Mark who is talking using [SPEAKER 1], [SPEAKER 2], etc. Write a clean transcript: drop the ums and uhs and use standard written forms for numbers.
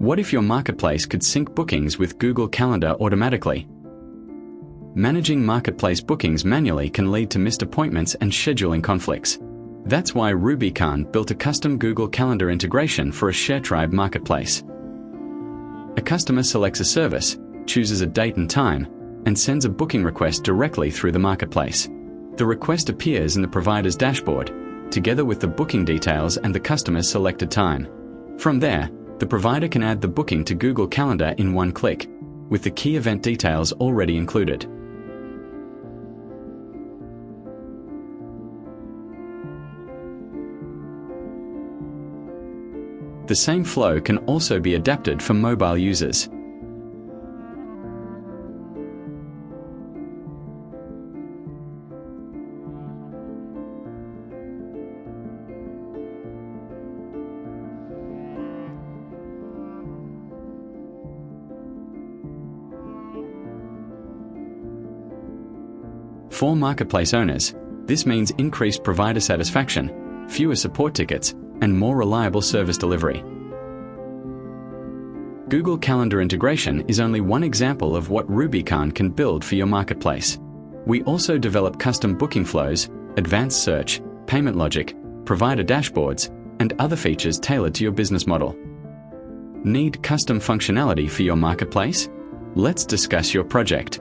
[SPEAKER 1] What if your marketplace could sync bookings with Google Calendar automatically? Managing marketplace bookings manually can lead to missed appointments and scheduling conflicts. That's why Roobykon built a custom Google Calendar integration for a Sharetribe marketplace. A customer selects a service, chooses a date and time, and sends a booking request directly through the marketplace. The request appears in the provider's dashboard, together with the booking details and the customer's selected time. From there, the provider can add the booking to Google Calendar in one click, with the key event details already included. The same flow can also be adapted for mobile users. For marketplace owners, this means increased provider satisfaction, fewer support tickets, and more reliable service delivery. Google Calendar integration is only one example of what Roobykon can build for your marketplace. We also develop custom booking flows, advanced search, payment logic, provider dashboards, and other features tailored to your business model. Need custom functionality for your marketplace? Let's discuss your project.